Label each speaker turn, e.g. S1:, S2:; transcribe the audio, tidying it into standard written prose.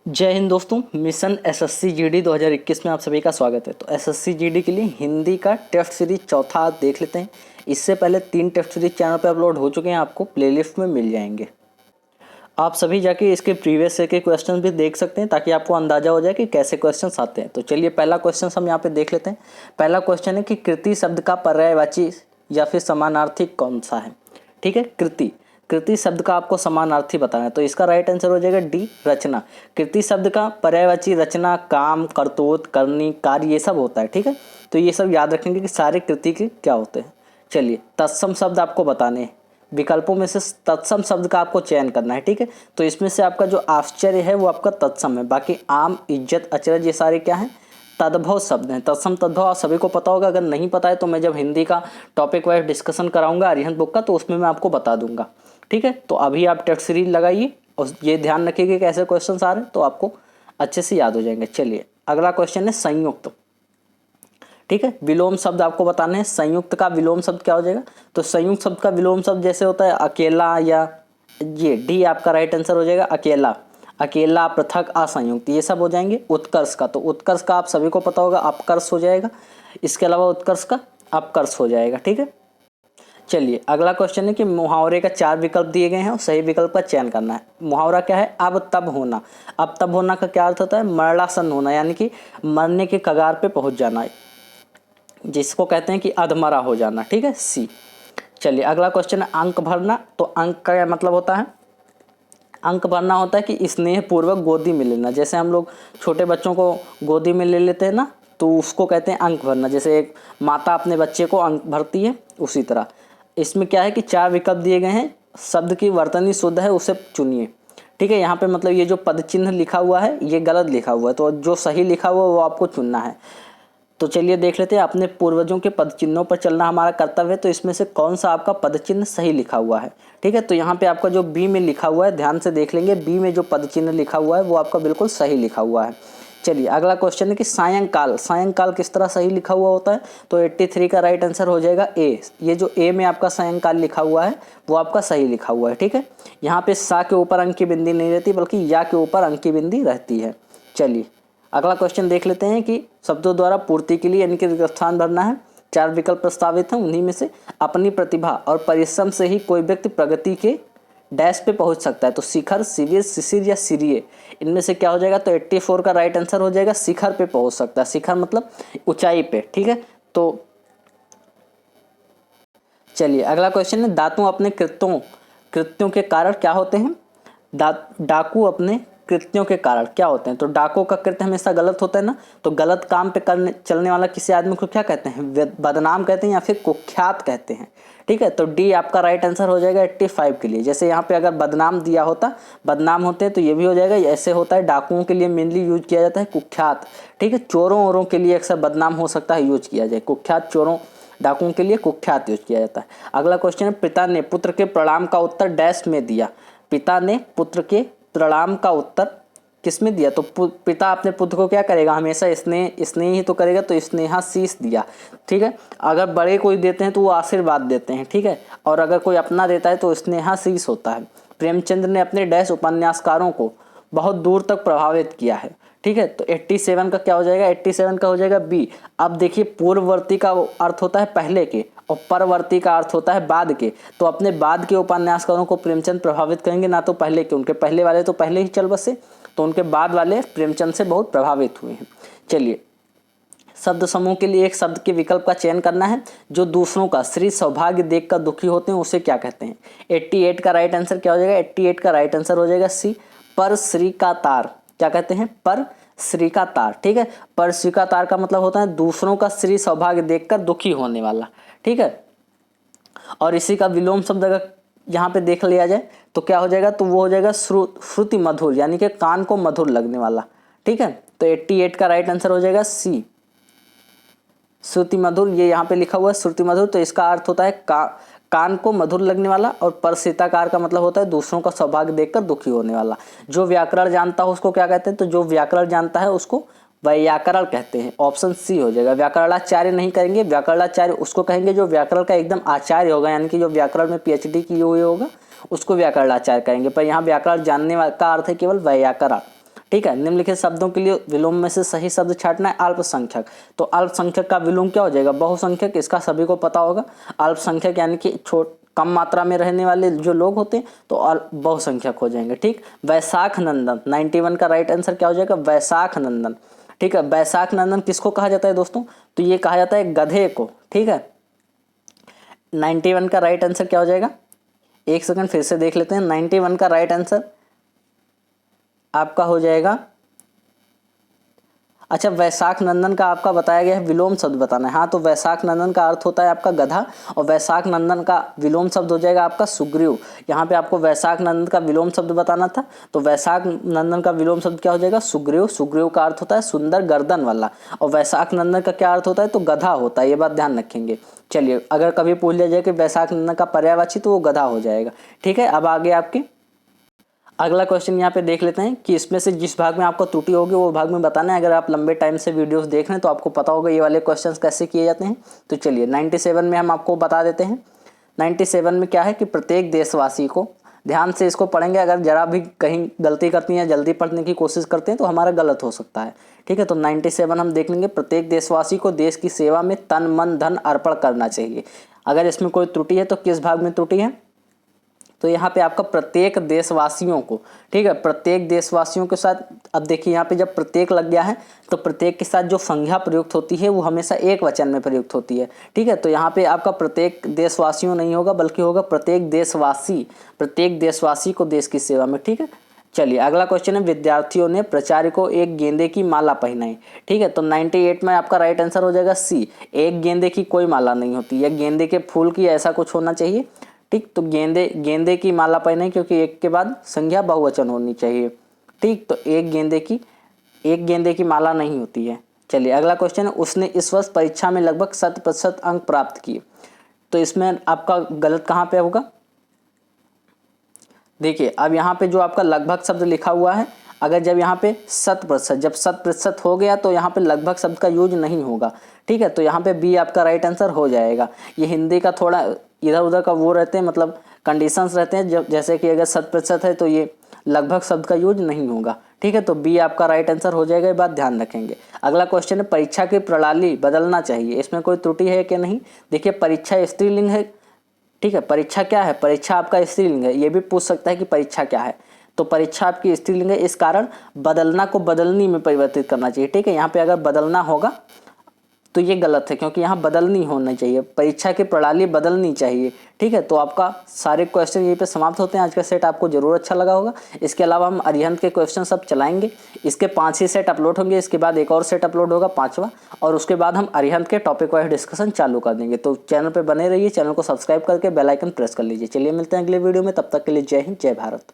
S1: जय हिंद दोस्तों। Mission SSC GD 2021 में आप सभी का स्वागत है। तो एसएससी जीडी के लिए हिंदी का टेस्ट सीरीज चौथा आज देख लेते हैं। इससे पहले 3 टेस्ट सीरीज चैनल पर अपलोड हो चुके हैं, आपको प्लेलिस्ट में मिल जाएंगे। आप सभी जाके इसके प्रीवियस ईयर के क्वेश्चन भी देख सकते हैं ताकि आपको अंदाजा हो जाए कि कैसे क्वेश्चन आते हैं। तो चलिए पहला क्वेश्चन हम यहाँ पे देख लेते हैं। पहला क्वेश्चन है कि कृति शब्द का पर्यायवाची या फिर समानार्थी कौन सा है। ठीक है, कृति शब्द का आपको समानार्थी बताना है। तो इसका राइट आंसर हो जाएगा डी, रचना। कृति शब्द का पर्यायवाची रचना, काम, करतूत, करनी, कार्य, ये सब होता है। ठीक है, तो ये सब याद रखेंगे कि सारे कृति के क्या होते हैं। चलिए तत्सम शब्द आपको बताने हैं। विकल्पों में से तत्सम शब्द का आपको चयन करना है। ठीक है, तो इसमें से आपका जो आश्चर्य है वो आपका तत्सम है। बाकी आम, इज्जत, अचरज, ये सारे क्या हैं, तद्भव शब्द हैं। तत्सम तद्भव आप सभी को पता होगा। अगर नहीं पता है तो मैं जब हिंदी का टॉपिक वाइज डिस्कशन कराऊंगा अरिहंत बुक का, तो उसमें मैं आपको बता दूंगा। ठीक है, तो अभी आप टेस्ट सीरीज लगाइए और ये ध्यान रखिए कि ऐसे क्वेश्चन आ रहे हैं तो आपको अच्छे से याद हो जाएंगे। चलिए अगला क्वेश्चन है संयुक्त। ठीक है, विलोम शब्द आपको बताने हैं। संयुक्त का विलोम शब्द क्या हो जाएगा। तो संयुक्त शब्द का विलोम शब्द जैसे होता है अकेला, या ये डी आपका राइट आंसर हो जाएगा अकेला, अकेला, पृथक, असंयुक्त, ये सब हो जाएंगे। उत्कर्ष का, तो उत्कर्ष का आप सभी को पता होगा अपकर्ष हो जाएगा। इसके अलावा उत्कर्ष का अपकर्ष हो जाएगा। ठीक है, चलिए अगला क्वेश्चन है कि मुहावरे का 4 विकल्प दिए गए हैं और सही विकल्प का चयन करना है। मुहावरा क्या है, अब तब होना। अब तब होना का क्या अर्थ होता है, मरणासन्न होना, यानी कि मरने के कगार पे पहुंच जाना, जिसको कहते हैं कि अधमरा हो जाना। ठीक है, सी। चलिए अगला क्वेश्चन है अंक भरना। तो अंक का क्या मतलब होता है, अंक भरना होता है कि स्नेह पूर्वक गोदी में लेना। जैसे हम लोग छोटे बच्चों को गोदी में ले लेते हैं ना, तो उसको कहते हैं अंक भरना। जैसे एक माता अपने बच्चे को अंक भरती है, उसी तरह इसमें क्या है कि 4 विकल्प दिए गए हैं। शब्द की वर्तनी शुद्ध है उसे चुनिए। ठीक है, यहाँ पे मतलब ये जो पद चिन्ह लिखा हुआ है ये गलत लिखा हुआ है, तो जो सही लिखा हुआ है वो आपको चुनना है। तो चलिए देख लेते हैं, अपने पूर्वजों के पद चिन्हों पर चलना हमारा कर्तव्य है। तो इसमें से कौन सा आपका पद चिन्ह सही लिखा हुआ है। ठीक है, तो यहाँ पे आपका जो बी में लिखा हुआ है, ध्यान से देख लेंगे, बी में जो पद चिन्ह लिखा हुआ है वो आपका बिल्कुल सही लिखा हुआ है। चलिए अगला क्वेश्चन है कि सायंकाल, सायंकाल किस तरह सही लिखा हुआ होता है। तो 83 का राइट आंसर हो जाएगा ए। ये जो ए में आपका सायंकाल लिखा हुआ है वो आपका सही लिखा हुआ है। ठीक है, यहाँ पे सा के ऊपर अंक की बिंदी नहीं रहती बल्कि या के ऊपर अंक की बिंदी रहती है। चलिए अगला क्वेश्चन देख लेते हैं कि शब्दों द्वारा पूर्ति के लिए इनके रिक्त स्थान भरना है। 4 विकल्प प्रस्तावित हैं, उन्हीं में से अपनी प्रतिभा और परिश्रम से ही कोई व्यक्ति प्रगति के डैश पे पहुंच सकता है। तो शिखर, शिविर, शिशिर या सिरिये, इनमें से क्या हो जाएगा। तो 84 का राइट आंसर हो जाएगा शिखर पे पहुंच सकता है। शिखर मतलब ऊंचाई पे। ठीक है, तो चलिए अगला क्वेश्चन है दांतों अपने कृत्यों के कारण क्या होते हैं। डाकू अपने कृत्यों के कारण क्या होते हैं। तो डाकू का कृत्य हमेशा गलत होता है ना, तो गलत काम पे करने चलने वाला किसी आदमी को क्या कहते हैं, बदनाम कहते हैं या फिर कुख्यात कहते हैं। ठीक है, तो डी आपका राइट आंसर हो जाएगा 85 के लिए। जैसे यहाँ पे अगर बदनाम दिया होता, बदनाम होते हैं, तो ये भी हो जाएगा। ऐसे होता है, डाकुओं के लिए मेनली यूज किया जाता है कुख्यात। ठीक है, चोरों औरों के लिए अक्सर बदनाम हो सकता है यूज किया जाए कुख्यात, चोरों डाकुओं के लिए कुख्यात यूज किया जाता है। अगला क्वेश्चन है पिता ने पुत्र के प्रणाम का उत्तर डैश में दिया। पिता ने पुत्र के प्रणाम का उत्तर किस में दिया। तो पिता अपने पुत्र को क्या करेगा, हमेशा स्नेह ही तो करेगा, तो स्नेहाशीष दिया। ठीक है, अगर बड़े कोई देते हैं तो वो आशीर्वाद देते हैं। ठीक है, और अगर कोई अपना देता है तो स्नेहाशीष होता है। प्रेमचंद्र ने अपने डैश उपन्यासकारों को बहुत दूर तक प्रभावित किया है। ठीक है, तो 87 का क्या हो जाएगा, 87 का हो जाएगा बी। अब देखिए पूर्ववर्ती का अर्थ होता है पहले के और परवर्ती का अर्थ होता है बाद के। तो अपने बाद के उपन्यासकारों को प्रेमचंद प्रभावित करेंगे, ना तो पहले के। उनके पहले वाले तो पहले ही चल बसे, तो उनके बाद वाले प्रेमचंद से बहुत प्रभावित हुए हैं। चलिए शब्द समूह के लिए एक शब्द के विकल्प का चयन करना है। जो दूसरों का श्री सौभाग्य देखकर दुखी होते हैं उसे क्या कहते हैं। 88 का राइट आंसर क्या हो जाएगा, 88 का राइट आंसर हो जाएगा सी, पर श्री का तार। क्या कहते हैं, पर श्री का तार। ठीक है, पर श्री का तार का मतलब होता है दूसरों का श्री सौभाग्य देखकर दुखी होने वाला। ठीक है, और इसी का विलोम शब्द अगर यहाँ पे देख लिया जाए तो क्या हो जाएगा, तो वो हो जाएगा श्रुति मधुर, यानी कि कान को मधुर लगने वाला। ठीक है, तो 88 का राइट आंसर हो जाएगा सी, श्रुति मधुर। ये यहाँ पे लिखा हुआ है श्रुति मधुर, तो इसका अर्थ होता है कान को मधुर लगने वाला। और परसिताकार का मतलब होता है दूसरों का सौभाग्य देखकर दुखी होने वाला। जो व्याकरण जानता हो उसको क्या कहते हैं, तो जो व्याकरण जानता है उसको व्याकरण कहते हैं। ऑप्शन सी हो जाएगा। व्याकरणाचार्य नहीं कहेंगे, व्याकरणाचार्य उसको कहेंगे जो व्याकरण का एकदम आचार्य होगा, यानी कि जो व्याकरण में PhD किए हुए होगा उसको व्याकरणाचार्य कहेंगे। पर यहाँ व्याकरण जानने का अर्थ है केवल व्याकरण। ठीक है। निम्नलिखित शब्दों के लिए विलोम में से सही शब्द छांटना है। अल्पसंख्यक, तो अल्पसंख्यक का विलोम क्या हो जाएगा? बहुसंख्यक। इसका सभी को पता होगा। अल्पसंख्यक यानी कि कम मात्रा में रहने वाले जो लोग होते हैं तो बहुसंख्यक हो जाएंगे। ठीक। वैशाख नंदन, 91 का राइट आंसर क्या हो जाएगा? वैशाख नंदन। ठीक है। वैशाख नंदन किसको कहा जाता है दोस्तों? तो ये कहा जाता है गधे को। ठीक है। 91 का राइट आंसर क्या हो जाएगा? एक सेकंड फिर से देख लेते हैं। 91 का राइट आंसर आपका हो जाएगा, अच्छा वैशाख नंदन का आपका बताया गया है विलोम शब्द बताना है। हाँ, तो वैशाख नंदन का अर्थ होता है आपका गधा और वैशाख नंदन का विलोम शब्द हो जाएगा आपका सुग्रीव। यहाँ पे आपको वैशाख नंदन का विलोम शब्द बताना था, तो वैशाख नंदन का विलोम शब्द क्या हो जाएगा? सुग्रीव। सुग्रीव का अर्थ होता है सुंदर गर्दन वाला और वैशाख नंदन का क्या अर्थ होता है? तो गधा होता है। ये बात ध्यान रखेंगे। चलिए, अगर कभी पूछ लिया जाए कि वैशाख नंदन का पर्यायवाची तो वो गधा हो जाएगा। ठीक है। अब आगे आपके अगला क्वेश्चन यहाँ पे देख लेते हैं कि इसमें से जिस भाग में आपको त्रुटि होगी वो भाग में बताना है। अगर आप लंबे टाइम से वीडियोस देख रहे हैं तो आपको पता होगा ये वाले क्वेश्चंस कैसे किए जाते हैं। तो चलिए 97 में हम आपको बता देते हैं। 97 में क्या है कि प्रत्येक देशवासी को, ध्यान से इसको पढ़ेंगे, अगर जरा भी कहीं गलती करती हैं, जल्दी पढ़ने की कोशिश करते हैं तो हमारा गलत हो सकता है। ठीक है। तो 97 हम देख लेंगे। प्रत्येक देशवासी को देश की सेवा में तन मन धन अर्पण करना चाहिए। अगर इसमें कोई त्रुटि है तो किस भाग में त्रुटि है? तो यहाँ पे आपका प्रत्येक देशवासियों को, ठीक है, प्रत्येक देशवासियों के साथ, अब देखिए यहाँ पे जब प्रत्येक लग गया है तो प्रत्येक के साथ जो संज्ञा प्रयुक्त होती है वो हमेशा एक वचन में प्रयुक्त होती है। ठीक है। तो यहाँ पे आपका प्रत्येक देशवासियों नहीं होगा बल्कि होगा प्रत्येक देशवासी, प्रत्येक देशवासी को देश की सेवा में। ठीक है। चलिए अगला क्वेश्चन है, विद्यार्थियों ने प्राचार्य को एक गेंदे की माला पहनाई। ठीक है। तो 98 में आपका राइट आंसर हो जाएगा सी। एक गेंदे की कोई माला नहीं होती है, गेंदे के फूल की ऐसा कुछ होना चाहिए। ठीक। तो गेंदे की माला पहने, क्योंकि एक के बाद संज्ञा बहुवचन होनी चाहिए। ठीक। तो एक गेंदे की माला नहीं होती है। चलिए अगला क्वेश्चन है, उसने इस वर्ष परीक्षा में लगभग 100% अंक प्राप्त किए। तो इसमें आपका गलत कहाँ पे होगा? देखिए अब यहाँ पे जो आपका लगभग शब्द लिखा हुआ है, अगर जब यहाँ पे 100%, जब 100% हो गया तो यहाँ पे लगभग शब्द का यूज नहीं होगा। ठीक है। तो यहाँ पे बी आपका राइट आंसर हो जाएगा। ये हिंदी का थोड़ा इधर उधर का वो रहते हैं, मतलब कंडीशंस रहते हैं, जब जैसे कि अगर 100% है तो ये लगभग शब्द का यूज नहीं होगा। ठीक है। तो बी आपका राइट आंसर हो जाएगा। ये बात ध्यान रखेंगे। अगला क्वेश्चन है, परीक्षा की प्रणाली बदलना चाहिए। इसमें कोई त्रुटि है कि नहीं? देखिए परीक्षा स्त्रीलिंग है। ठीक है। परीक्षा क्या है? परीक्षा आपका स्त्रीलिंग है। ये भी पूछ सकता है कि परीक्षा क्या है, तो परीक्षा आपकी स्त्रीलिंग है, इस कारण बदलना को बदलनी में परिवर्तित करना चाहिए। ठीक है। यहाँ पे अगर बदलना होगा तो ये गलत है, क्योंकि यहाँ बदलनी होना चाहिए, परीक्षा की प्रणाली बदलनी चाहिए। ठीक है। तो आपका सारे क्वेश्चन यहीं पे समाप्त होते हैं। आज का सेट आपको जरूर अच्छा लगा होगा। इसके अलावा हम अरिहंत के क्वेश्चन सब चलाएंगे। इसके 5 ही सेट अपलोड होंगे, इसके बाद एक और सेट अपलोड होगा 5वां, और उसके बाद हम अरिहंत के टॉपिक वाइज डिस्कशन चालू कर देंगे। तो चैनल पर बने रहिए, चैनल को सब्सक्राइब करके बेल आइकन प्रेस कर लीजिए। चलिए मिलते हैं अगले वीडियो में, तब तक के लिए जय हिंद, जय भारत।